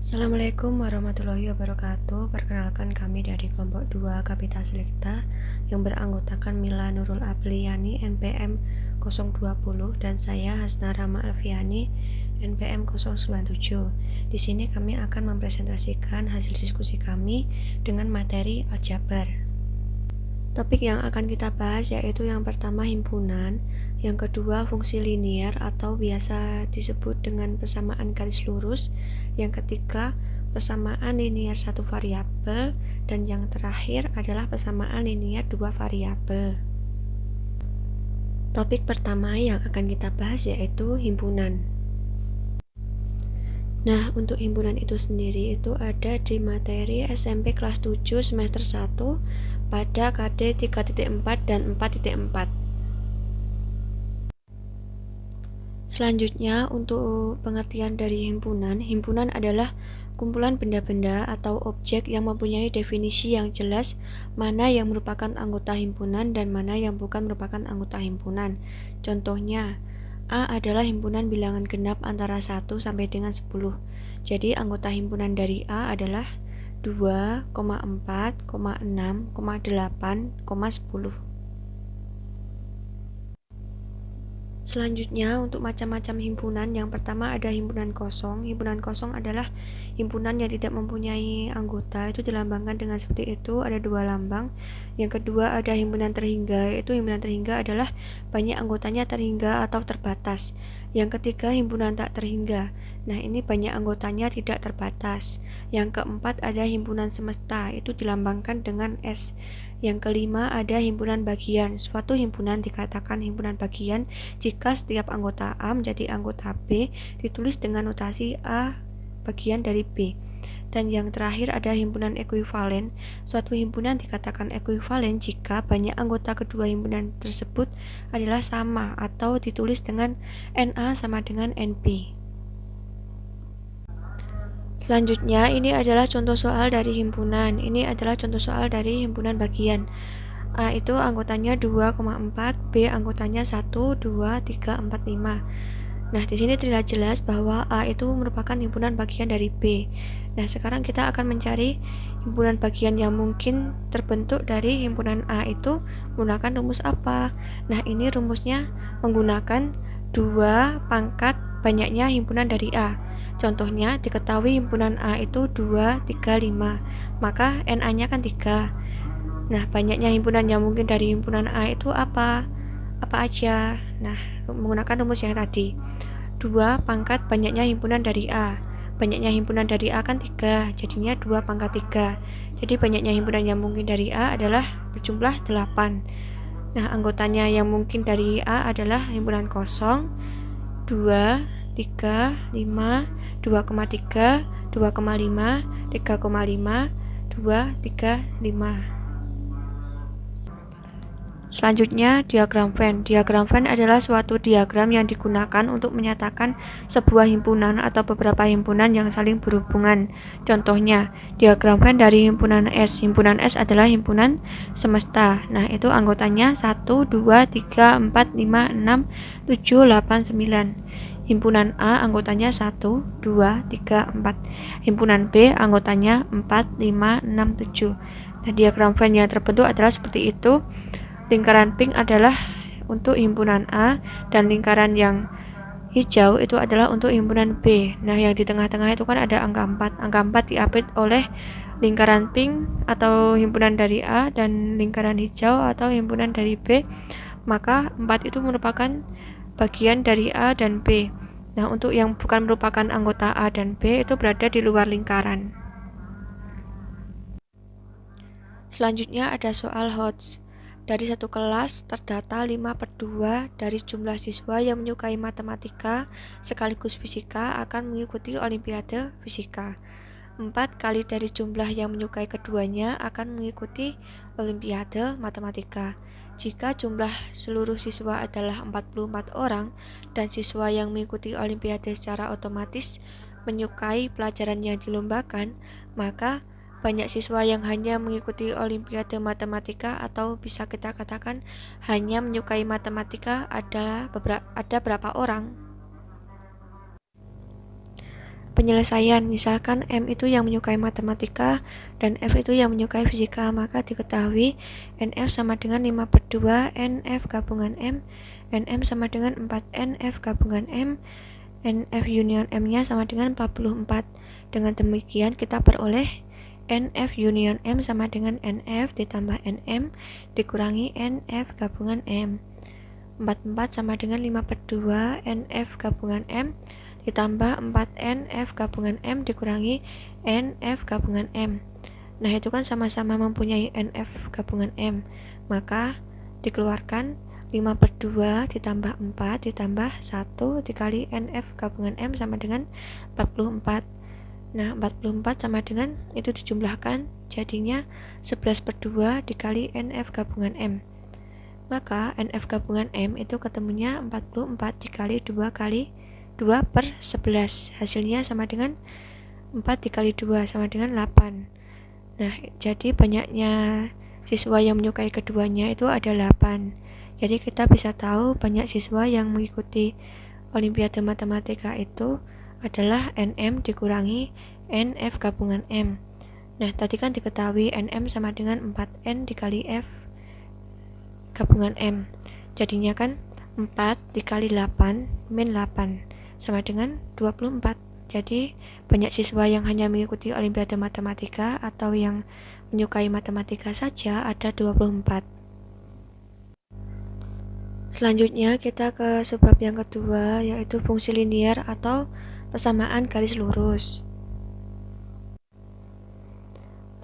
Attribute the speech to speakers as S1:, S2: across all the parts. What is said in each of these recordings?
S1: Assalamualaikum warahmatullahi wabarakatuh. Perkenalkan, kami dari kelompok 2 Kapita Selekta yang beranggotakan Mila Nurul Apriani NPM 020 dan saya Hasna Rama Alfiani NPM 097. Di sini kami akan mempresentasikan hasil diskusi kami dengan materi aljabar. Topik yang akan kita bahas yaitu yang pertama himpunan, yang kedua fungsi linier atau biasa disebut dengan persamaan garis lurus, yang ketiga persamaan linier satu variabel, dan yang terakhir adalah persamaan linier dua variabel. Topik pertama yang akan kita bahas yaitu himpunan. Nah, untuk himpunan itu sendiri itu ada di materi SMP kelas 7 semester 1 pada KD 3.4 dan 4.4. Selanjutnya, untuk pengertian dari himpunan, himpunan adalah kumpulan benda-benda atau objek yang mempunyai definisi yang jelas mana yang merupakan anggota himpunan dan mana yang bukan merupakan anggota himpunan. Contohnya, A adalah himpunan bilangan genap antara 1 sampai dengan 10. Jadi anggota himpunan dari A adalah 2, 4, 6, 8, 10. Selanjutnya, untuk macam-macam himpunan, yang pertama ada himpunan kosong. Himpunan kosong adalah himpunan yang tidak mempunyai anggota, itu dilambangkan dengan seperti itu, ada dua lambang. Yang kedua ada himpunan terhingga, yaitu himpunan terhingga adalah banyak anggotanya terhingga atau terbatas. Yang ketiga himpunan tak terhingga, nah ini banyak anggotanya tidak terbatas. Yang keempat ada himpunan semesta, itu dilambangkan dengan S. Yang kelima ada himpunan bagian. Suatu himpunan dikatakan himpunan bagian jika setiap anggota A menjadi anggota B ditulis dengan notasi A bagian dari B. Dan yang terakhir ada himpunan ekuivalen. Suatu himpunan dikatakan ekuivalen jika banyak anggota kedua himpunan tersebut adalah sama atau ditulis dengan NA sama dengan NB. Selanjutnya, ini adalah contoh soal dari himpunan. Ini adalah contoh soal dari himpunan bagian. A itu anggotanya 2,4, B anggotanya 1, 2, 3, 4, 5. Nah, di sini terlihat jelas bahwa A itu merupakan himpunan bagian dari B. Nah, sekarang kita akan mencari himpunan bagian yang mungkin terbentuk dari himpunan A itu menggunakan rumus apa. Nah, ini rumusnya menggunakan 2 pangkat banyaknya himpunan dari A. Contohnya, diketahui himpunan A itu 2, 3, 5, maka NA-nya kan 3. Nah, banyaknya himpunan yang mungkin dari himpunan A itu apa? Apa aja? Nah, menggunakan rumus yang tadi. 2 pangkat banyaknya himpunan dari A. Banyaknya himpunan dari A kan 3, jadinya 2 pangkat 3. Jadi banyaknya himpunan yang mungkin dari A adalah berjumlah 8. Nah, anggotanya yang mungkin dari A adalah himpunan kosong, 2, 3, 5, 2,3, 2,5, 3,5, 2, 3, 5. Selanjutnya, diagram Venn. Diagram Venn adalah suatu diagram yang digunakan untuk menyatakan sebuah himpunan atau beberapa himpunan yang saling berhubungan. Contohnya, diagram Venn dari himpunan S. Himpunan S adalah himpunan semesta. Nah, itu anggotanya 1, 2, 3, 4, 5, 6, 7, 8, 9. Himpunan A anggotanya 1, 2, 3, 4. Himpunan B anggotanya 4, 5, 6, 7. Nah, diagram Venn yang terbentuk adalah seperti itu. Lingkaran pink adalah untuk himpunan A dan lingkaran yang hijau itu adalah untuk himpunan B. Nah, yang di tengah-tengah itu kan ada angka 4. Angka 4 diapit oleh lingkaran pink atau himpunan dari A dan lingkaran hijau atau himpunan dari B. Maka 4 itu merupakan bagian dari A dan B. Nah, untuk yang bukan merupakan anggota A dan B itu berada di luar lingkaran. Selanjutnya ada soal HOTS. Dari satu kelas terdata 5/2 dari jumlah siswa yang menyukai matematika sekaligus fisika akan mengikuti olimpiade fisika. 4 kali dari jumlah yang menyukai keduanya akan mengikuti olimpiade matematika. Jika jumlah seluruh siswa adalah 44 orang dan siswa yang mengikuti olimpiade secara otomatis menyukai pelajaran yang dilombakan, maka banyak siswa yang hanya mengikuti olimpiade matematika atau bisa kita katakan hanya menyukai matematika ada berapa orang? penyelesaian. Misalkan M itu yang menyukai matematika dan F itu yang menyukai fisika, maka diketahui NF sama dengan 5/2 NF gabungan M, NM sama dengan 4 NF gabungan M, NF union M-nya sama dengan 44. Dengan demikian kita peroleh NF union M sama dengan NF ditambah NM dikurangi NF gabungan M. 44 sama dengan 5/2 NF gabungan M ditambah 4NF gabungan M dikurangi NF gabungan M. Nah, itu kan sama-sama mempunyai NF gabungan M. Maka dikeluarkan 5/2 ditambah 4 ditambah 1 dikali NF gabungan M sama dengan 44. Nah, 44 sama dengan itu dijumlahkan jadinya 11/2 dikali NF gabungan M. Maka NF gabungan M itu ketemunya 44 dikali 2 kali 2/11. Hasilnya sama dengan 4 dikali 2 sama dengan 8. Nah, jadi banyaknya siswa yang menyukai keduanya itu ada 8. Jadi kita bisa tahu banyak siswa yang mengikuti Olimpiade Matematika itu adalah NM dikurangi NF gabungan M. Nah, tadi kan diketahui NM sama dengan 4N dikali F gabungan M. Jadinya kan 4 dikali 8 min 8 sama dengan 24. Jadi banyak siswa yang hanya mengikuti Olimpiade Matematika atau yang menyukai matematika saja ada 24. Selanjutnya kita ke subbab yang kedua, yaitu fungsi linier atau persamaan garis lurus.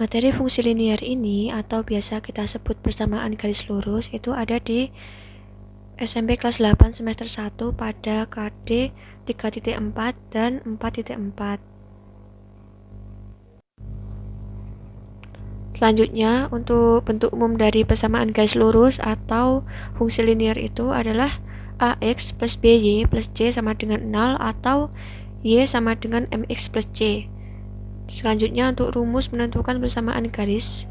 S1: Materi fungsi linier ini atau biasa kita sebut persamaan garis lurus itu ada di SMP kelas 8 semester 1 pada KD 3.4 dan 4.4. Selanjutnya, untuk bentuk umum dari persamaan garis lurus atau fungsi linier itu adalah AX plus BY plus C sama dengan 0 atau Y sama dengan MX plus C. Selanjutnya, untuk rumus menentukan persamaan garis.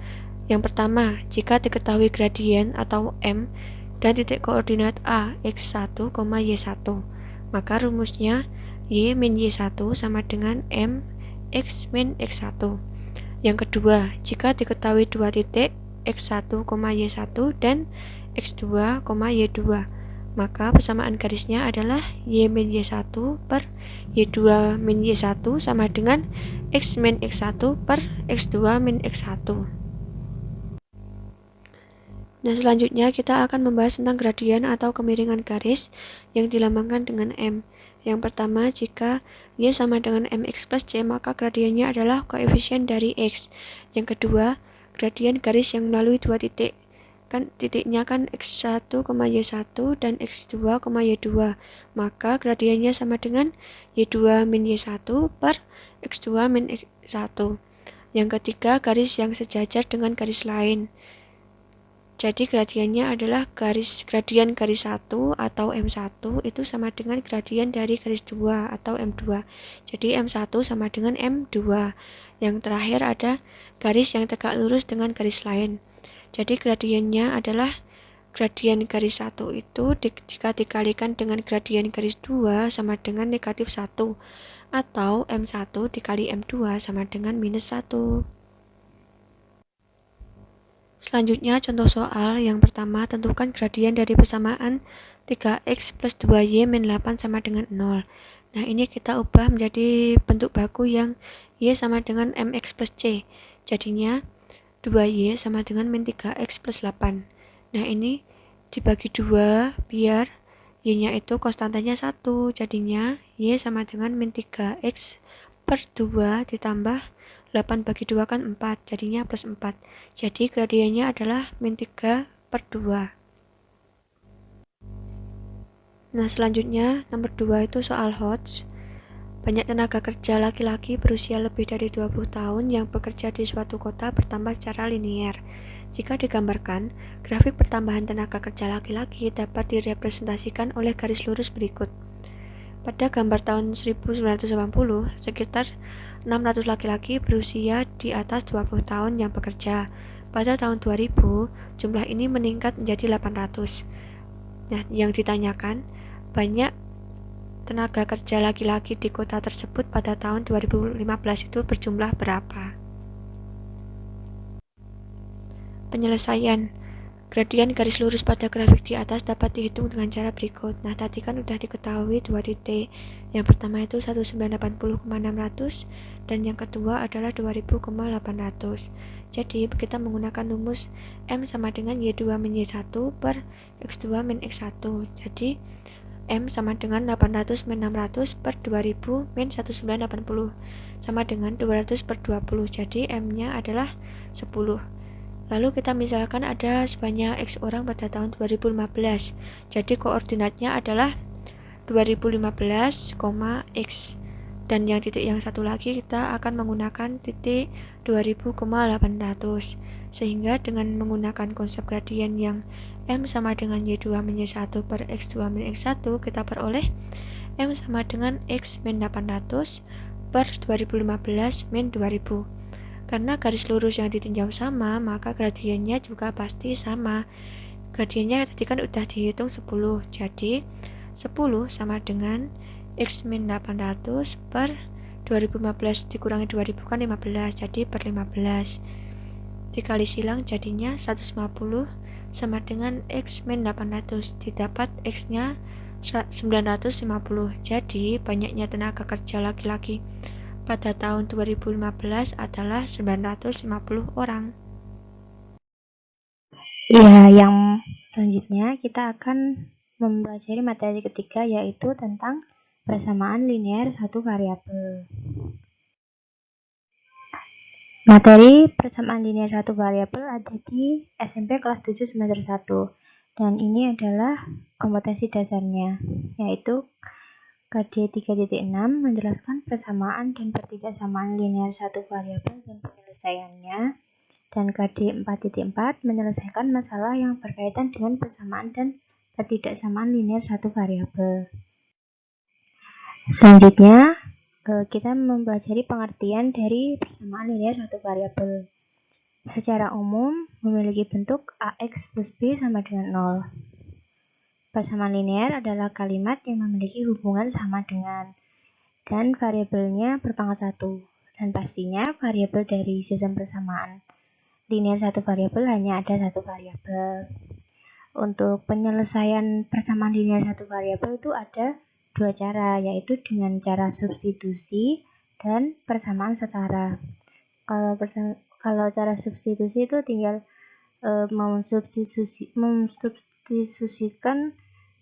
S1: Yang pertama, jika diketahui gradien atau M dan titik koordinat A, X1, Y1, maka rumusnya Y min Y1 sama dengan M X min X1. Yang kedua, jika diketahui dua titik X1, Y1 dan X2, Y2, maka persamaan garisnya adalah Y min Y1 per Y2 min Y1 sama dengan X min X1 per X2 min X1. Nah, selanjutnya kita akan membahas tentang gradien atau kemiringan garis yang dilambangkan dengan M. Yang pertama, jika Y sama dengan MX plus C, maka gradiennya adalah koefisien dari X. Yang kedua, gradien garis yang melalui dua titik. Kan titiknya kan X1, Y1 dan X2, Y2. Maka gradiennya sama dengan Y2 min Y1 per X2 min X1. Yang ketiga, garis yang sejajar dengan garis lain. Jadi gradiennya adalah gradien garis 1 atau M1 itu sama dengan gradien dari garis 2 atau M2. Jadi M1 sama dengan M2. Yang terakhir ada garis yang tegak lurus dengan garis lain. Jadi gradiennya adalah gradien garis 1 itu jika dikalikan dengan gradien garis 2 sama dengan negatif 1. Atau M1 dikali M2 sama dengan minus 1. Selanjutnya contoh soal yang pertama, tentukan gradien dari persamaan 3x plus 2y min 8 sama dengan 0. Nah, ini kita ubah menjadi bentuk baku yang y sama dengan mx plus c. Jadinya 2y sama dengan min 3x plus 8. Nah, ini dibagi 2 biar y-nya itu konstantanya 1. Jadinya y sama dengan min 3x per 2 ditambah 8 bagi 2 kan 4, jadinya plus 4. Jadi gradiennya adalah min 3 per 2. Nah, selanjutnya nomor 2 itu soal Hodge. Banyak tenaga kerja laki-laki berusia lebih dari 20 tahun yang bekerja di suatu kota bertambah secara linier. Jika digambarkan, grafik pertambahan tenaga kerja laki-laki dapat direpresentasikan oleh garis lurus berikut. Pada gambar tahun 1980, sekitar 600 laki-laki berusia di atas 20 tahun yang bekerja. Pada tahun 2000, jumlah ini meningkat menjadi 800. Nah, yang ditanyakan, banyak tenaga kerja laki-laki di kota tersebut pada tahun 2015 itu berjumlah berapa? Penyelesaian. Gradien garis lurus pada grafik di atas dapat dihitung dengan cara berikut. Nah, tadi kan udah diketahui dua titik. Yang pertama itu 1980,600 dan yang kedua adalah 2000,800. Jadi, kita menggunakan rumus M sama dengan Y2 min Y1 per X2 min X1. Jadi, M sama dengan 800 min 600 per 2000 min 1980 sama dengan 200 per 20. Jadi, M-nya adalah 10. Lalu kita misalkan ada sebanyak X orang pada tahun 2015. Jadi koordinatnya adalah 2015, X. Dan yang titik yang satu lagi kita akan menggunakan titik 2000,800. Sehingga dengan menggunakan konsep gradien yang M sama dengan Y2 min Y1 per X2 min X1, kita peroleh M sama dengan X min 800 per 2015 min 2000. Karena garis lurus yang ditinjau sama, maka gradiennya juga pasti sama. Gradiennya tadi kan udah dihitung 10, jadi 10 sama dengan X min 800 per 2015 dikurangi 2000 kan 15, jadi per 15. Dikali silang jadinya 150 sama dengan X min 800, didapat X-nya 950. Jadi banyaknya tenaga kerja laki-laki pada tahun 2015 adalah 950 orang.
S2: Ya, yang selanjutnya kita akan mempelajari materi ketiga, yaitu tentang persamaan linear satu variabel. Materi persamaan linear satu variabel ada di SMP kelas 7 semester 1. Dan ini adalah kompetensi dasarnya, yaitu KD 3.6 menjelaskan persamaan dan ketidaksamaan linear satu variabel dan penyelesaiannya, dan KD 4.4 menyelesaikan masalah yang berkaitan dengan persamaan dan ketidaksamaan linear satu variabel. Selanjutnya, kita mempelajari pengertian dari persamaan linear satu variabel. Secara umum, memiliki bentuk AX plus B sama dengan 0. Persamaan linear adalah kalimat yang memiliki hubungan sama dengan, dan variabelnya berpangkat 1, dan pastinya variabel dari sistem persamaan linear satu variabel hanya ada satu variabel. Untuk penyelesaian persamaan linear satu variabel itu ada dua cara, yaitu dengan cara substitusi dan persamaan setara. Kalau cara substitusi itu tinggal memsubstitusikan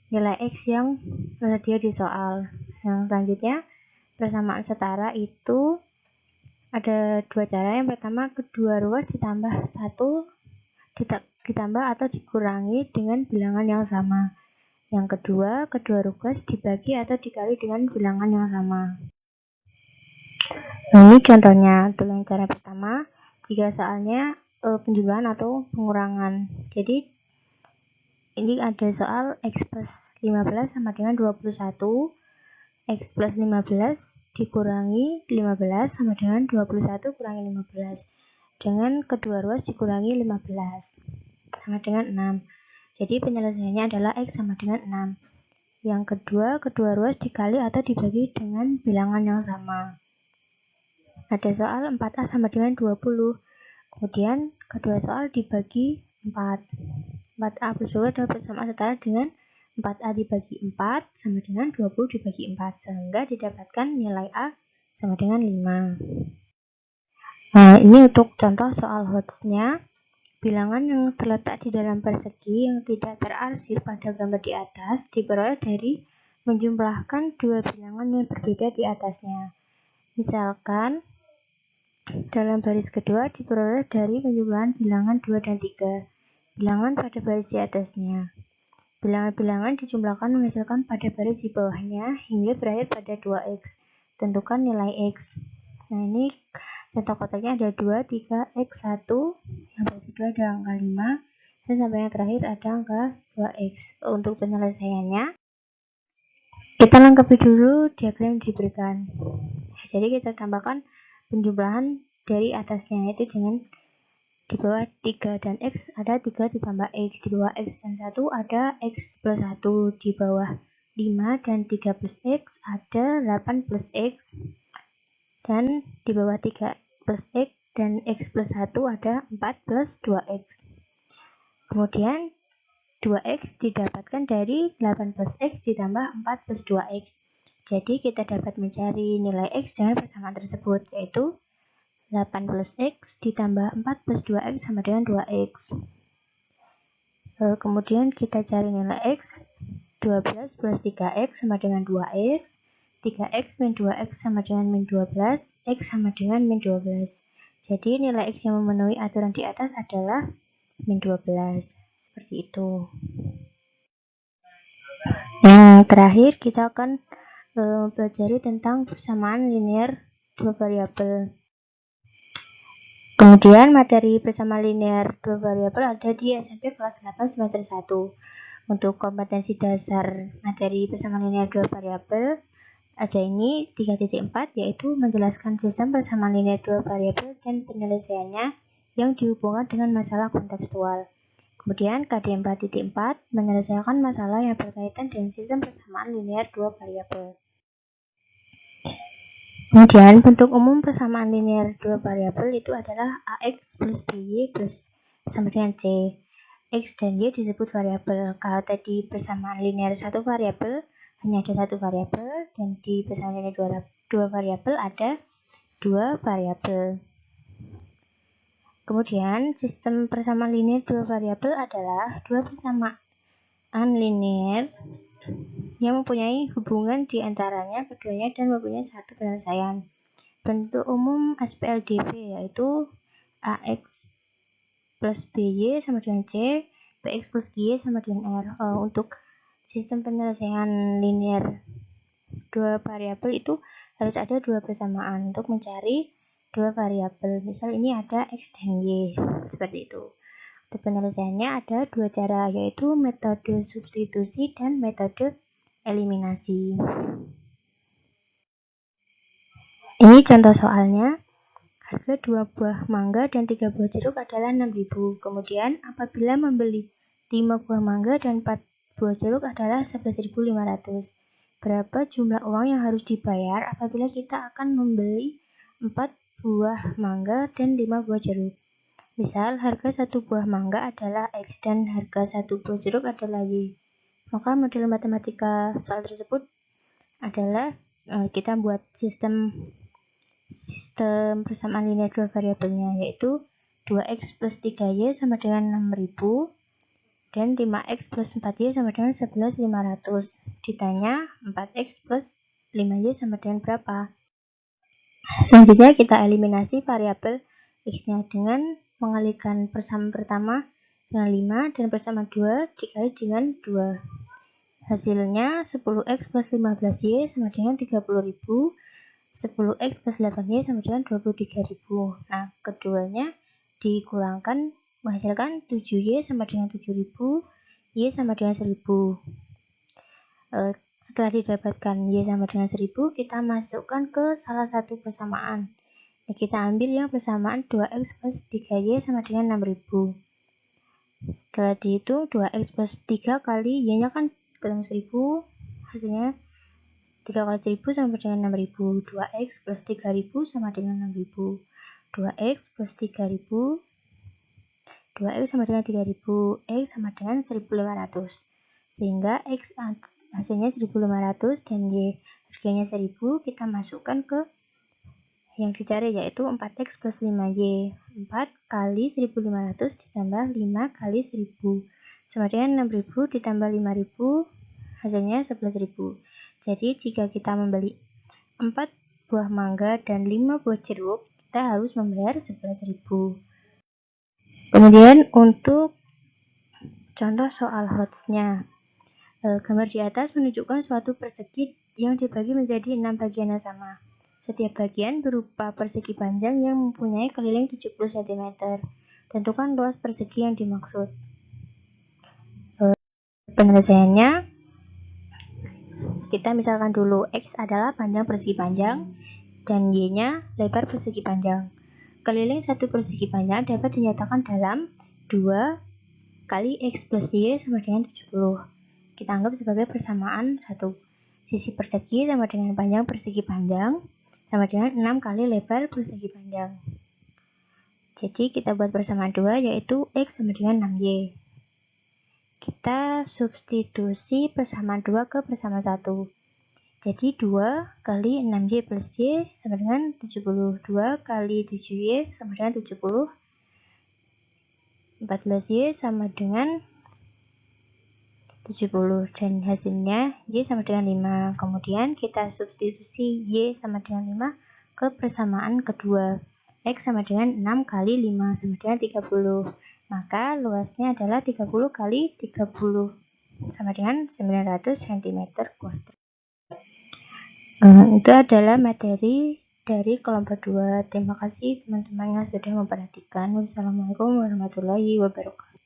S2: nilai X yang tersedia di soal. Yang selanjutnya, persamaan setara itu ada dua cara. Yang pertama, kedua ruas ditambah atau dikurangi dengan bilangan yang sama. Yang kedua, kedua ruas dibagi atau dikali dengan bilangan yang sama. Nah, ini contohnya. Untuk yang cara pertama, jika soalnya penjumlahan atau pengurangan. Jadi ini ada soal X plus 15 sama dengan 21, X plus 15 dikurangi 15 sama dengan 21 kurangi 15, dengan kedua ruas dikurangi 15 sama dengan 6. Jadi penyelesaiannya adalah X sama dengan 6. Yang kedua, kedua ruas dikali atau dibagi dengan bilangan yang sama. Ada soal 4A sama dengan 20. Kemudian kedua soal dibagi 4. 4A plus 20 adalah persamaan setara dengan 4A dibagi 4 sama dengan 20 dibagi 4, sehingga didapatkan nilai A sama dengan 5. Nah, ini untuk contoh soal HOTS-nya. Bilangan yang terletak di dalam persegi yang tidak terarsir pada gambar di atas diperoleh dari menjumlahkan dua bilangan yang berbeda di atasnya. Misalkan, dalam baris kedua diperoleh dari penjumlahan bilangan 2 dan 3, bilangan pada baris di atasnya. Bilangan-bilangan dijumlahkan menghasilkan pada baris di bawahnya hingga berakhir pada 2x. Tentukan nilai x. Nah, ini contoh kotaknya ada 2, 3, x1, yang baris kedua ada angka 5, dan sampai yang terakhir ada angka 2x. Untuk penyelesaiannya, kita lengkapi dulu diagram yang diberikan. Jadi kita tambahkan penjumlahan dari atasnya, yaitu dengan di bawah 3 dan X ada 3 ditambah X, di bawah X dan 1 ada X plus 1, di bawah 5 dan 3 plus X ada 8 plus X, dan di bawah 3 plus X dan X plus 1 ada 4 plus 2X. Kemudian 2X didapatkan dari 8 plus X ditambah 4 plus 2X. Jadi kita dapat mencari nilai X dengan persamaan tersebut, yaitu 8 plus X ditambah 4 plus 2X sama dengan 2X. Kemudian kita cari nilai X, 12 plus 3X sama dengan 2X, 3X min 2X sama dengan min 12, X sama dengan min 12. Jadi nilai X yang memenuhi aturan di atas adalah min 12. Seperti itu. Yang terakhir kita akan mempelajari tentang persamaan linear dua variabel. Kemudian materi persamaan linear dua variabel ada di SMP kelas 8 semester 1. Untuk kompetensi dasar materi persamaan linear dua variabel ada ini 3.4, yaitu menjelaskan sistem persamaan linear dua variabel dan penyelesaiannya yang dihubungkan dengan masalah kontekstual. Kemudian KD 4.4 menyelesaikan masalah yang berkaitan dengan sistem persamaan linear dua variabel. Kemudian bentuk umum persamaan linear dua variabel itu adalah AX plus BY plus sama dengan C. X dan Y disebut variabel. Kalau tadi persamaan linear satu variabel hanya ada satu variabel, dan di persamaan linear dua variabel ada dua variabel. Kemudian sistem persamaan linear dua variabel adalah dua persamaan linear yang mempunyai hubungan di antaranya keduanya dan mempunyai satu penyelesaian. Bentuk umum SPLDV yaitu AX plus BY sama dengan C, BX plus GY sama dengan R. Untuk sistem penyelesaian linear dua variabel itu harus ada dua persamaan untuk mencari dua variabel. Misal ini ada X dan Y, seperti itu. Untuk penyelesaiannya ada dua cara, yaitu metode substitusi dan metode eliminasi. Ini contoh soalnya. Harga 2 buah mangga dan 3 buah jeruk adalah 6.000. Kemudian apabila membeli 5 buah mangga dan 4 buah jeruk adalah 11.500. Berapa jumlah uang yang harus dibayar apabila kita akan membeli 4 buah mangga dan 5 buah jeruk? Misal harga 1 buah mangga adalah X dan harga 1 buah jeruk adalah Y. Maka model matematika soal tersebut adalah kita buat sistem persamaan linear dua variabelnya, yaitu 2X plus 3Y sama dengan 6.000 dan 5X plus 4Y sama dengan 11.500. Ditanya 4X plus 5Y sama dengan berapa? Selanjutnya kita eliminasi variabel X-nya dengan mengalihkan persamaan pertama dengan 5 dan persamaan 2 dikali dengan 2. Hasilnya 10X plus 15Y sama dengan 30.000, 10X plus 8Y sama dengan 23.000. Nah, keduanya dikurangkan menghasilkan 7Y sama dengan 7.000, Y sama dengan 1.000. Setelah didapatkan Y sama dengan 1.000, kita masukkan ke salah satu persamaan. Kita ambil yang persamaan 2X plus 3Y sama dengan 6.000. Setelah dihitung 2X plus 3 kali Y-nya kan ketemu 1.000, hasilnya 3 kali 1.000 sama dengan 6.000. 2X plus 3.000 sama dengan 6.000. 2X plus 3.000, 2X sama dengan 3.000, X sama dengan 1.500. Sehingga X hasilnya 1.500 dan Y harganya 1.000, kita masukkan ke yang dicari, yaitu 4X plus 5Y. 4 kali 1.500 ditambah 5 kali 1.000 sama dengan 6.000 ditambah 5.000, hasilnya 11.000. Jadi jika kita membeli 4 buah mangga dan 5 buah jeruk, kita harus membayar 11.000. Kemudian untuk contoh soal HOTS-nya, gambar di atas menunjukkan suatu persegi yang dibagi menjadi 6 bagian yang sama. Setiap bagian berupa persegi panjang yang mempunyai keliling 70 cm. Tentukan luas persegi yang dimaksud. Penyelesaiannya, kita misalkan dulu X adalah panjang persegi panjang dan Y-nya lebar persegi panjang. Keliling satu persegi panjang dapat dinyatakan dalam 2 kali X plus Y sama dengan 70. kita anggap sebagai persamaan 1. Sisi persegi sama dengan panjang persegi panjang sama dengan 6 kali lebar persegi panjang. Jadi kita buat persamaan 2 yaitu X sama dengan 6Y. Kita substitusi persamaan 2 ke persamaan 1. Jadi 2 kali 6Y plus Y sama dengan 70. 2 kali 7Y sama dengan 70. 14Y sama dengan 70. Dan hasilnya Y sama dengan 5. Kemudian kita substitusi Y sama dengan 5 ke persamaan kedua. X sama dengan 6 kali 5 sama dengan 30. Maka luasnya adalah 30 kali 30 sama dengan 900 cm². Itu adalah materi dari kelompok 2. Terima kasih teman-teman yang sudah memperhatikan. Wassalamualaikum warahmatullahi wabarakatuh.